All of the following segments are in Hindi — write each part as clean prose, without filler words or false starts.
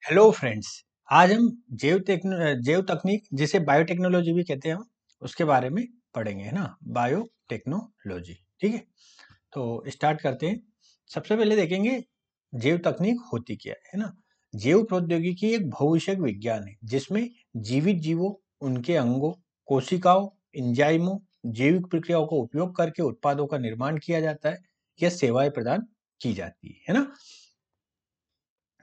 Hello friends. आज हम जैव तकनीक जिसे बायोटेक्नोलॉजी भी कहते हैं हम उसके बारे में पढ़ेंगे, है ना। बायोटेक्नोलॉजी, ठीक है। तो स्टार्ट करते हैं। सबसे पहले देखेंगे जैव तकनीक होती क्या है ना। जैव प्रौद्योगिकी एक भविष्य विज्ञान है जिसमें जीवित जीवों, उनके अंगों, कोशिकाओं, एंजाइमों, जैविक प्रक्रियाओं का उपयोग करके उत्पादों का निर्माण किया जाता है या सेवाएं प्रदान की जाती है ना।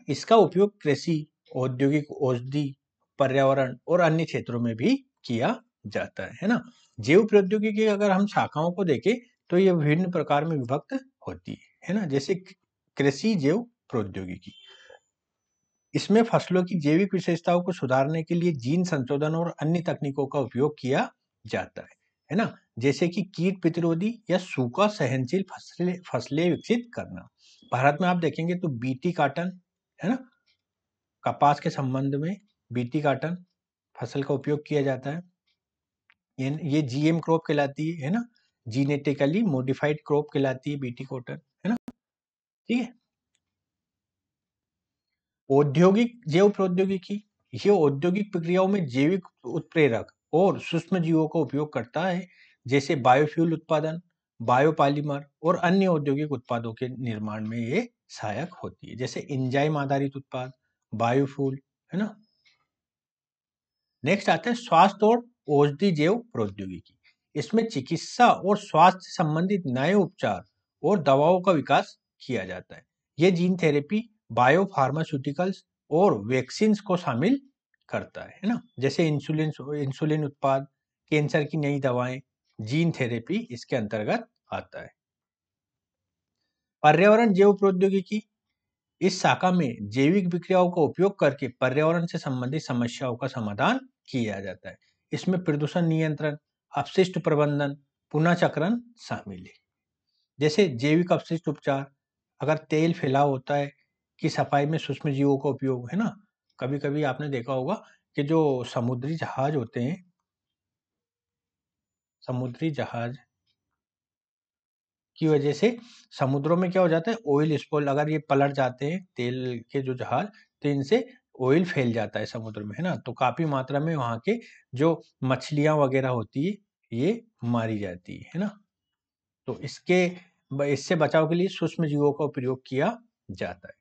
इसका उपयोग कृषि, औद्योगिक, औषधि, पर्यावरण और अन्य क्षेत्रों में भी किया जाता है ना। जैव प्रौद्योगिकी की अगर हम शाखाओं को देखें तो ये विभिन्न प्रकार में विभक्त होती है ना। जैसे कृषि जैव प्रौद्योगिकी, इसमें फसलों की जैविक विशेषताओं को सुधारने के लिए जीन संशोधन और अन्य तकनीकों का उपयोग किया जाता है ना। जैसे कि कीट प्रतिरोधी या सूखा सहनशील फसलें विकसित करना। भारत में आप देखेंगे तो बीटी कॉटन, है ना, कपास के संबंध में बीटी कॉटन फसल का उपयोग किया जाता है। ये जीएम क्रॉप कहलाती है ना, जीनेटिकली मॉडिफाइड क्रॉप कहलाती है बीटी कॉटन, है ना, ठीक है। औद्योगिक जैव प्रौद्योगिकी, ये औद्योगिक प्रक्रियाओं में जैविक उत्प्रेरक और सूक्ष्म जीवों का उपयोग करता है, जैसे बायोफ्यूल उत्पादन, बायोपॉलीमर और अन्य औद्योगिक उत्पादों के निर्माण में ये सहायक होती है। जैसे एंजाइम आधारित उत्पाद, बायोफ्यूल, है ना। नेक्स्ट आता है स्वास्थ्य और औषधि जैव प्रौद्योगिकी। इसमें चिकित्सा और स्वास्थ्य से संबंधित नए उपचार और दवाओं का विकास किया जाता है। ये जीन थेरेपी, बायो फार्मास्यूटिकल्स और वैक्सीन को शामिल करता है ना। जैसे इंसुलिन इंसुलिन उत्पाद, कैंसर की नई दवाएं, जीन थेरेपी इसके अंतर्गत आता है। पर्यावरण जैव प्रौद्योगिकी, इस शाखा में जैविक विक्रियाओं का उपयोग करके पर्यावरण से संबंधित समस्याओं का समाधान किया जाता है। इसमें प्रदूषण नियंत्रण, अपशिष्ट प्रबंधन, पुनः चक्रण शामिल है। जैसे जैविक अपशिष्ट उपचार, अगर तेल फैलाव होता है कि सफाई में सूक्ष्म जीवों का उपयोग, है ना। कभी कभी आपने देखा होगा कि जो समुद्री जहाज होते हैं, समुद्री जहाज की वजह से समुद्रों में क्या हो जाता है, ऑयल स्पॉइल, अगर ये पलट जाते हैं तेल के जो जहाज, तो इनसे ऑयल फैल जाता है समुद्र में, है ना। तो काफी मात्रा में वहां के जो मछलियां वगैरह होती है ये मारी जाती है ना। तो इससे बचाव के लिए सूक्ष्म जीवों का प्रयोग किया जाता है।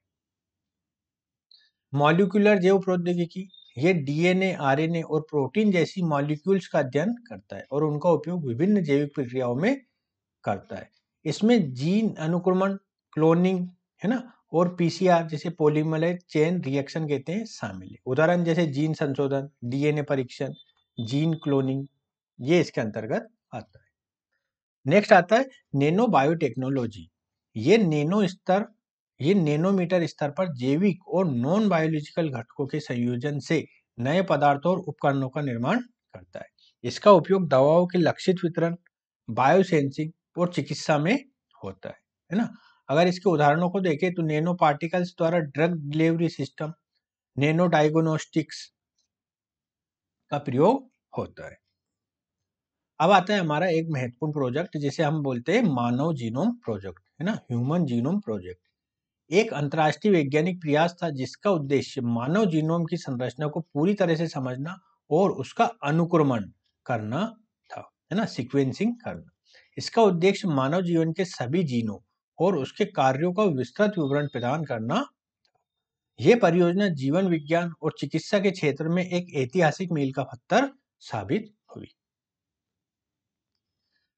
मॉलिक्यूलर जैव प्रौद्योगिकी, ये डीएनए, आरएनए और प्रोटीन जैसी मॉलिक्यूल्स का अध्ययन करता है और उनका उपयोग विभिन्न जैविक प्रक्रियाओं में करता है। इसमें जीन अनुक्रमण, क्लोनिंग, है ना, और पीसीआर जैसे पॉलीमरेज चेन रिएक्शन कहते हैं शामिल है। उदाहरण जैसे जीन संशोधन, डीएनए परीक्षण, जीन क्लोनिंग, ये इसके अंतर्गत आता है। नेक्स्ट आता है नैनो बायोटेक्नोलॉजी। ये ये नैनोमीटर स्तर पर जैविक और नॉन बायोलॉजिकल घटकों के संयोजन से नए पदार्थों और उपकरणों का निर्माण करता है। इसका उपयोग दवाओं के लक्षित वितरण, बायोसेंसिंग और चिकित्सा में होता है ना। अगर इसके उदाहरणों को देखें तो नैनो पार्टिकल्स द्वारा drug delivery system, nano diagnostics का प्रयोग होता है। अब आता है हमारा एक महत्वपूर्ण प्रोजेक्ट जिसे हम बोलते हैं मानव जीनोम प्रोजेक्ट, है ना, ह्यूमन जीनोम प्रोजेक्ट। एक अंतर्राष्ट्रीय वैज्ञानिक प्रयास था जिसका उद्देश्य मानव जीनोम की संरचना को पूरी तरह से समझना और उसका अनुक्रमण करना था, है ना, सीक्वेंसिंग करना। इसका उद्देश्य मानव जीवन के सभी जीनों और उसके कार्यों का विस्तृत विवरण प्रदान करना। यह परियोजना जीवन विज्ञान और चिकित्सा के क्षेत्र में एक ऐतिहासिक मील का पत्थर साबित हुई।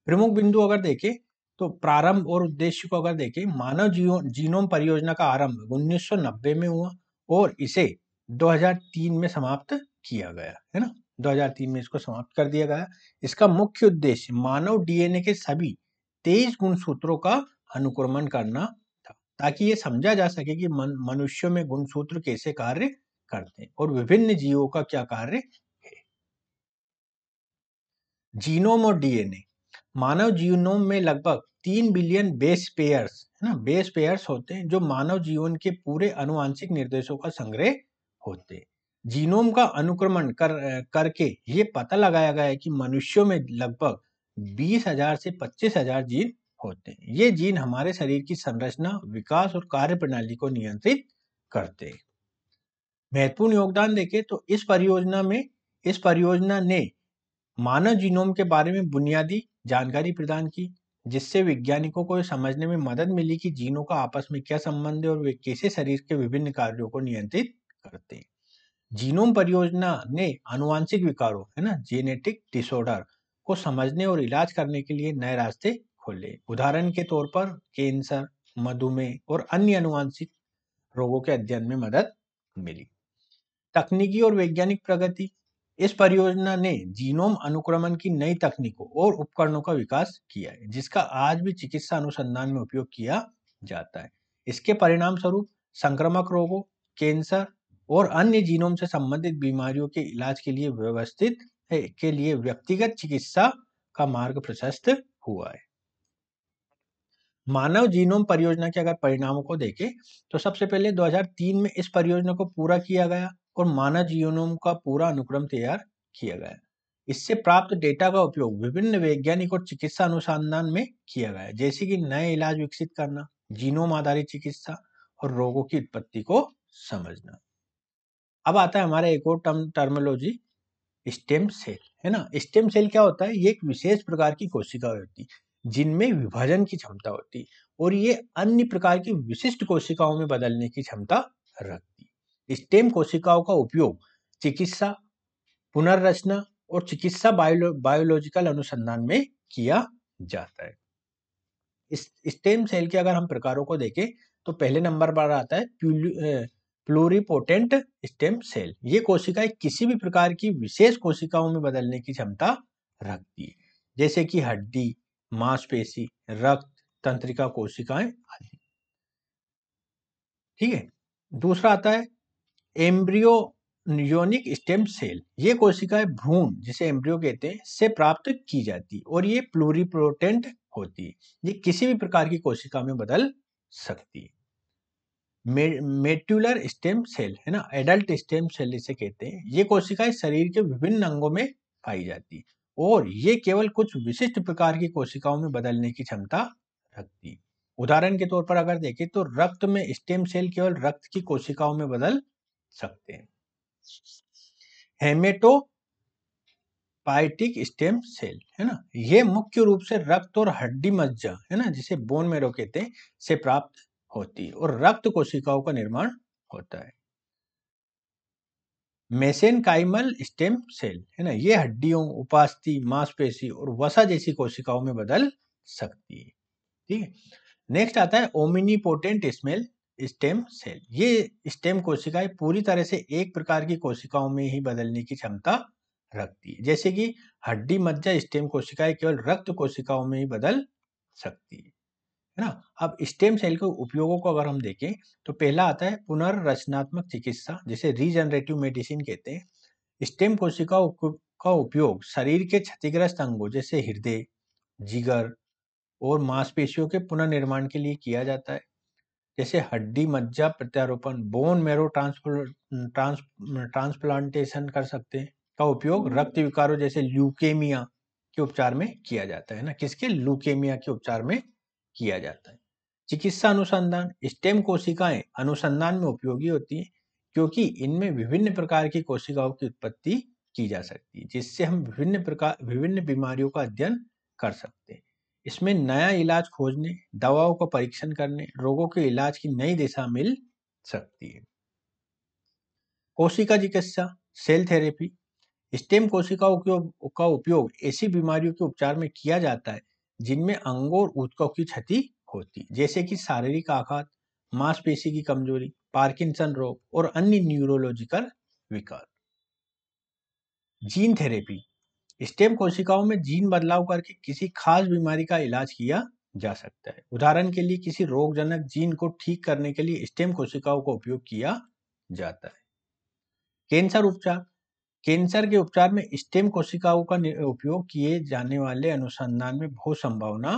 प्रमुख बिंदु अगर देखें तो प्रारंभ और उद्देश्य को अगर देखें, मानव जीनोम परियोजना का आरंभ 1990 में हुआ और इसे 2003 में समाप्त किया गया, है ना। 2003 में इसको समाप्त कर दिया गया। इसका मुख्य उद्देश्य मानव डीएनए के सभी 23 गुणसूत्रों का अनुक्रमण करना था, ताकि ये समझा जा सके कि मनुष्यों में गुणसूत्र कैसे कार्य करते हैं और विभिन्न जीवों का क्या कार्य है। जीनोम और डीएनए, मानव जीनोम में लगभग 3 बिलियन बेस पेयर्स, है ना, बेस पेयर्स होते हैं जो मानव जीवन के पूरे आनुवांशिक निर्देशों का संग्रह होते हैं। जीनोम का अनुक्रमण करके ये पता लगाया गया है कि मनुष्यों में लगभग 20,000 से 25,000 जीन होते हैं। ये जीन हमारे शरीर की संरचना, विकास और कार्य प्रणाली को नियंत्रित करते हैं। महत्वपूर्ण योगदान देखें तो इस परियोजना ने मानव जीनोम के बारे में बुनियादी जानकारी प्रदान की, जिससे वैज्ञानिकों को ये समझने में मदद मिली कि जीनों का आपस में क्या संबंध है और वे कैसे शरीर के विभिन्न कार्यों को नियंत्रित करते हैं। जीनोम परियोजना ने आनुवांशिक विकारों, है ना, जेनेटिक डिसऑर्डर को समझने और इलाज करने के लिए नए रास्ते खोले। उदाहरण के तौर पर कैंसर, मधुमेह और अन्य आनुवांशिक रोगों के अध्ययन में मदद मिली। तकनीकी और वैज्ञानिक प्रगति। इस परियोजना ने जीनोम अनुक्रमण की नई तकनीकों और उपकरणों का विकास किया है, जिसका आज भी चिकित्सा अनुसंधान में उपयोग किया जाता है। इसके परिणाम स्वरूप संक्रामक रोगों, कैंसर और अन्य जीनोम से संबंधित बीमारियों के इलाज के लिए व्यक्तिगत चिकित्सा का मार्ग प्रशस्त हुआ है। मानव जीनोम परियोजना के अगर परिणामों को देखें तो सबसे पहले 2003 में इस परियोजना को पूरा किया गया और मानव जीनोम का पूरा अनुक्रम तैयार किया गया। इससे प्राप्त डेटा का उपयोग विभिन्न वैज्ञानिक और चिकित्सा अनुसंधान में किया गया, जैसे कि नए इलाज विकसित करना, जीनोम आधारित चिकित्सा और रोगों की उत्पत्ति को समझना। अब आता है हमारा एक और टर्मिनोलॉजी, स्टेम सेल, है ना। स्टेम सेल क्या होता है? ये एक विशेष प्रकार की कोशिका होती है जिनमें विभाजन की क्षमता होती है और ये अन्य प्रकार की विशिष्ट कोशिकाओं में बदलने की क्षमता रखती है। स्टेम कोशिकाओं का उपयोग चिकित्सा, पुनर्रचना और चिकित्सा बायोलॉजिकल अनुसंधान में किया जाता है। इस स्टेम सेल के अगर हम प्रकारों को देखें तो पहले नंबर पर आता है प्लूरिपोटेंट स्टेम सेल। ये कोशिकाएं किसी भी प्रकार की विशेष कोशिकाओं में बदलने की क्षमता रखती है, जैसे कि हड्डी, मांसपेशी, रक्त, तंत्रिका कोशिकाएं आदि। ठीक है। दूसरा आता है एम्ब्रियोनिक स्टेम सेल। ये कोशिकाएं भ्रूण, जिसे एम्ब्रियो कहते हैं, से प्राप्त की जाती है और ये प्लूरिपोटेंट होती है। ये किसी भी प्रकार की कोशिका में बदल सकती है। मेट्यूलर स्टेम सेल, है ना, एडल्ट स्टेम सेल इसे कहते हैं। ये कोशिकाएं शरीर के विभिन्न अंगों में पाई जाती है और ये केवल कुछ विशिष्ट प्रकार की कोशिकाओं में बदलने की क्षमता रखती है। उदाहरण के तौर पर अगर देखें तो रक्त में स्टेम सेल केवल रक्त की कोशिकाओं में बदल सकते हैं। हेमेटोपाइटिक स्टेम सेल, है ना, ये मुख्य रूप से रक्त और हड्डी मज्जा, है ना, जिसे बोन मैरो कहते हैं, से प्राप्त होती है और रक्त कोशिकाओं का निर्माण होता है। मेसेनकाइमल स्टेम सेल, है ना, ये हड्डियों, उपास्थि, मांसपेशी और वसा जैसी कोशिकाओं में बदल सकती है। ठीक है। नेक्स्ट आता है ओमिनिपोटेंट स्टेम सेल। ये स्टेम कोशिकाएं पूरी तरह से एक प्रकार की कोशिकाओं में ही बदलने की क्षमता रखती है, जैसे कि हड्डी मज्जा स्टेम कोशिकाएं केवल रक्त कोशिकाओं में ही बदल सकती है ना। अब स्टेम सेल के उपयोगों को अगर हम देखें तो पहला आता है पुनर्रचनात्मक चिकित्सा, जिसे रीजनरेटिव मेडिसिन कहते हैं। स्टेम कोशिकाओं का उपयोग शरीर के क्षतिग्रस्त अंगों जैसे हृदय, जिगर और मांसपेशियों के पुनर्निर्माण के लिए किया जाता है, जैसे हड्डी मज्जा प्रत्यारोपण, बोन मैरो ट्रांसप्लांटेशन कर सकते हैं। का उपयोग रक्त विकारों जैसे ल्यूकेमिया के उपचार में किया जाता है ना। किसके? ल्यूकेमिया के उपचार में किया जाता है। चिकित्सा अनुसंधान। स्टेम कोशिकाएं अनुसंधान में उपयोगी होती हैं क्योंकि इनमें विभिन्न प्रकार की कोशिकाओं की उत्पत्ति की जा सकती है, जिससे हम विभिन्न बीमारियों का अध्ययन कर सकते हैं। इसमें नया इलाज खोजने, दवाओं का परीक्षण करने, रोगों के इलाज की नई दिशा मिल सकती है। कोशिका चिकित्सा, सेल थेरेपी। स्टेम कोशिकाओं का उपयोग ऐसी बीमारियों के उपचार में किया जाता है जिनमें अंगों और ऊतकों की क्षति होती, जैसे कि शारीरिक आघात, मांसपेशी की कमजोरी, पार्किंसन रोग और अन्य न्यूरोलॉजिकल विकार। Gene therapy. स्टेम कोशिकाओं में जीन बदलाव करके किसी खास बीमारी का इलाज किया जा सकता है। उदाहरण के लिए किसी रोगजनक जीन को ठीक करने के लिए स्टेम कोशिकाओं का उपयोग किया जाता है। कैंसर उपचार। कैंसर के उपचार में स्टेम कोशिकाओं का उपयोग किए जाने वाले अनुसंधान में बहुत संभावना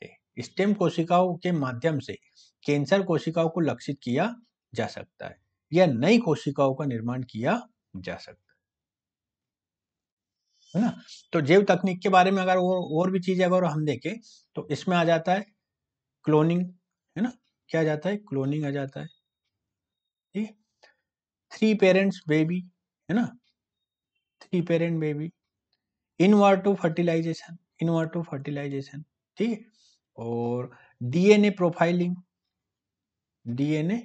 है। स्टेम कोशिकाओं के माध्यम से कैंसर कोशिकाओं को लक्षित किया जा सकता है या नई कोशिकाओं का निर्माण किया जा सकता है ना। तो जैव तकनीक के बारे में अगर और भी चीजें अगर हम देखें तो इसमें आ जाता है क्लोनिंग, है ना। क्या आ जाता है? क्लोनिंग आ जाता है। ठीक है। 3 पेरेंट्स बेबी, है ना, 3 पेरेंट बेबी, इनवर्टो फर्टिलाइजेशन, ठीक है। और DNA profiling, DNA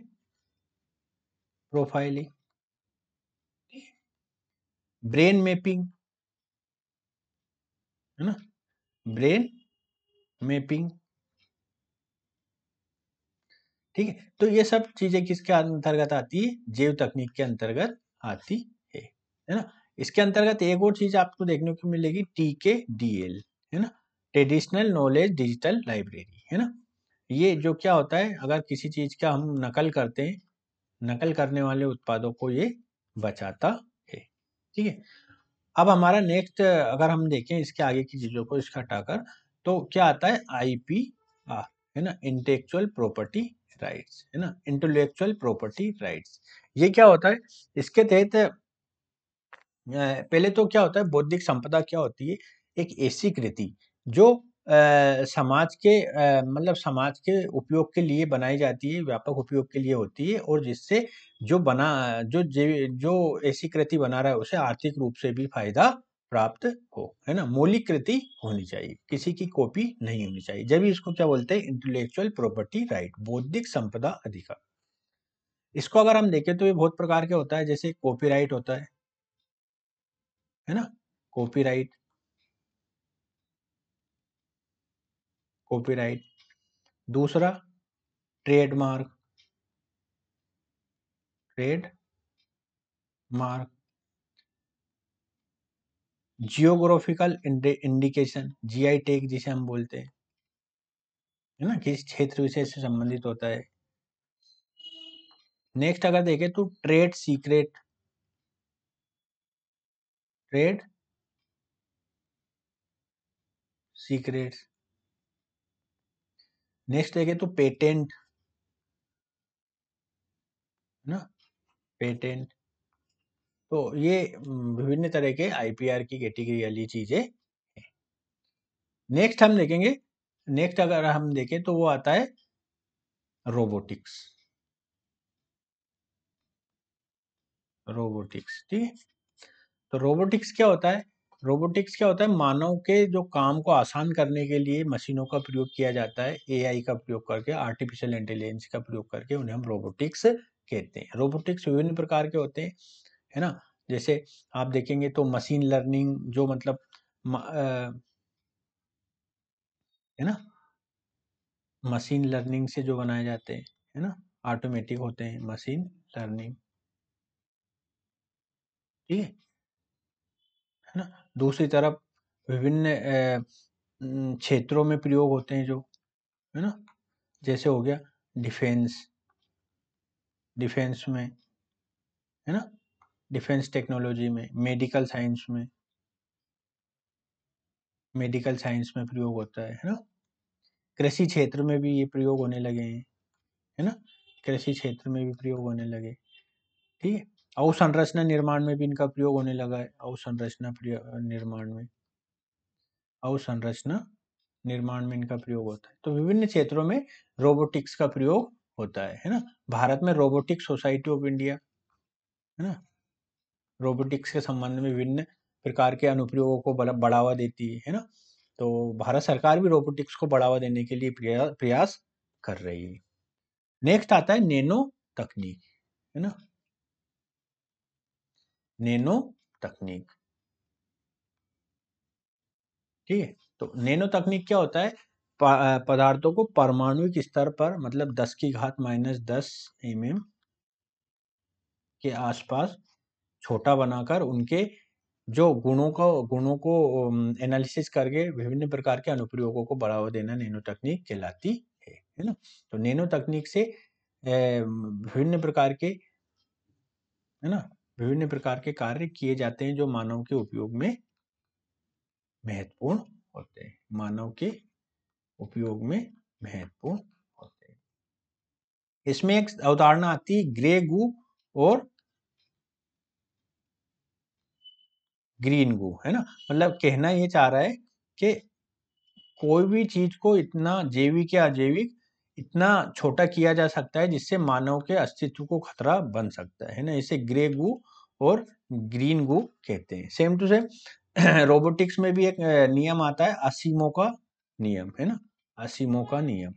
profiling, brain mapping, है ना, ब्रेन मैपिंग, ठीक है। तो ये सब चीजें किसके अंतर्गत आती है, जैव तकनीक के अंतर्गत आती है ना। इसके अंतर्गत एक और चीज आपको देखने को मिलेगी, TKDL, है ना, ट्रेडिशनल नॉलेज डिजिटल लाइब्रेरी, है ना। ये जो क्या होता है, अगर किसी चीज का हम नकल करते हैं, नकल करने वाले उत्पादों को ये बचाता है, ठीक है। अब हमारा नेक्स्ट, अगर हम देखें इसके आगे की चीजों को इसका हटाकर, तो क्या आता है, IPR, है ना, इंटेलेक्चुअल प्रॉपर्टी राइट्स, है ना, इंटेलेक्चुअल प्रॉपर्टी राइट्स। ये क्या होता है, इसके तहत पहले तो क्या होता है, बौद्धिक संपदा क्या होती है, एक ऐसी कृति जो समाज के मतलब समाज के उपयोग के लिए बनाई जाती है, व्यापक उपयोग के लिए होती है, और जिससे जो बना जो ऐसी कृति बना रहा है उसे आर्थिक रूप से भी फायदा प्राप्त हो, है ना। मौलिक कृति होनी चाहिए, किसी की कॉपी नहीं होनी चाहिए, जब इसको क्या बोलते हैं, इंटेलेक्चुअल प्रॉपर्टी राइट, बौद्धिक संपदा अधिकार। इसको अगर हम देखें तो ये बहुत प्रकार के होता है, जैसे कॉपीराइट होता है ना, कॉपीराइट, कॉपीराइट। दूसरा trademark, trade mark. Geographical indication, GI tag जिसे हम बोलते हैं, है ना, किस क्षेत्र विशेष से संबंधित होता है। नेक्स्ट अगर देखें तो trade secret, trade secrets. Next देखें तो पेटेंट, है ना, पेटेंट। तो ये विभिन्न तरह के IPR की कैटेगरी वाली चीजें हैं। नेक्स्ट हम देखेंगे, नेक्स्ट अगर हम देखें तो वो आता है रोबोटिक्स, रोबोटिक्स, ठीक है। तो रोबोटिक्स क्या होता है, रोबोटिक्स क्या होता है, मानव के जो काम को आसान करने के लिए मशीनों का प्रयोग किया जाता है, AI का प्रयोग करके, आर्टिफिशियल इंटेलिजेंस का प्रयोग करके, उन्हें हम रोबोटिक्स कहते हैं। रोबोटिक्स विभिन्न प्रकार के होते हैं, है ना। जैसे आप देखेंगे तो मशीन लर्निंग, जो मतलब है ना, मशीन लर्निंग से जो बनाए जाते हैं, है ना, ऑटोमेटिक होते हैं, मशीन लर्निंग, ठीक है ना। दूसरी तरफ विभिन्न क्षेत्रों में प्रयोग होते हैं जो, है ना, जैसे हो गया डिफेंस, डिफेंस में, है ना, डिफेंस टेक्नोलॉजी में, मेडिकल साइंस में, मेडिकल साइंस में प्रयोग होता है ना। कृषि क्षेत्र में भी ये प्रयोग होने लगे हैं, है ना, कृषि क्षेत्र में भी प्रयोग होने लगे, ठीक है। अवसंरचना निर्माण में भी इनका प्रयोग होने लगा है, अवसंरचना निर्माण में, अवसंरचना निर्माण में इनका प्रयोग होता है। तो विभिन्न क्षेत्रों में रोबोटिक्स का प्रयोग होता है ना। भारत में रोबोटिक सोसाइटी ऑफ इंडिया, है ना, रोबोटिक्स के संबंध में विभिन्न प्रकार के अनुप्रयोगों को बढ़ावा देती है ना। तो भारत सरकार भी रोबोटिक्स को बढ़ावा देने के लिए प्रयास कर रही है। नेक्स्ट आता है नैनो तकनीक, है ना, नैनो तकनीक, ठीक है। तो नैनो तकनीक क्या होता है, पदार्थों को परमाणुिक स्तर पर, मतलब 10⁻⁻10 mm के आसपास छोटा बनाकर, उनके जो गुणों को एनालिसिस करके विभिन्न प्रकार के अनुप्रयोगों को बढ़ावा देना नैनो तकनीक कहलाती है ना। तो नैनो तकनीक से विभिन्न प्रकार के, है ना, विभिन्न प्रकार के कार्य किए जाते हैं जो मानव के उपयोग में महत्वपूर्ण होते हैं, मानव के उपयोग में महत्वपूर्ण होते हैं। इसमें एक अवधारणा आती है ग्रे गू और ग्रीन गू, है ना। मतलब कहना ये चाह रहा है कि कोई भी चीज को इतना जैविक या अजैविक इतना छोटा किया जा सकता है जिससे मानव के अस्तित्व को खतरा बन सकता है ना। इसे ग्रे गू और ग्रीन गू कहते हैं। सेम टू सेम रोबोटिक्स में भी एक नियम आता है, असीमो का नियम, है ना, असीमो का नियम।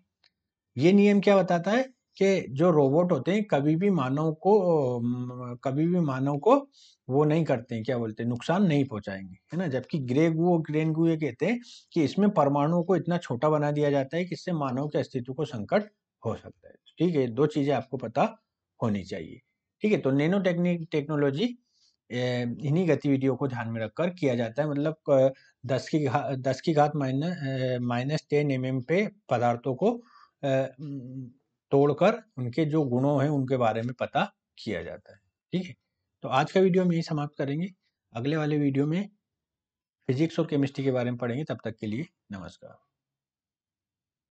ये नियम क्या बताता है कि जो रोबोट होते हैं कभी भी मानव को वो नहीं करते हैं, क्या बोलते हैं, नुकसान नहीं पहुंचाएंगे, है ना। जबकि ग्रे गू और ग्रेन गू ये कहते हैं कि इसमें परमाणुओं को इतना छोटा बना दिया जाता है कि इससे मानव के अस्तित्व को संकट हो सकता है। ठीक है, दो चीजें आपको पता होनी चाहिए। ठीक है, तो नैनो टेक्नोलॉजी इन्हीं गतिविधियों को ध्यान में रखकर किया जाता है। मतलब 10 की घात -10 mm पे पदार्थों को तोड़कर उनके जो गुणों हैं उनके बारे में पता किया जाता है। ठीक है, तो आज का वीडियो हम यही समाप्त करेंगे। अगले वाले वीडियो में फिजिक्स और केमिस्ट्री के बारे में पढ़ेंगे। तब तक के लिए नमस्कार।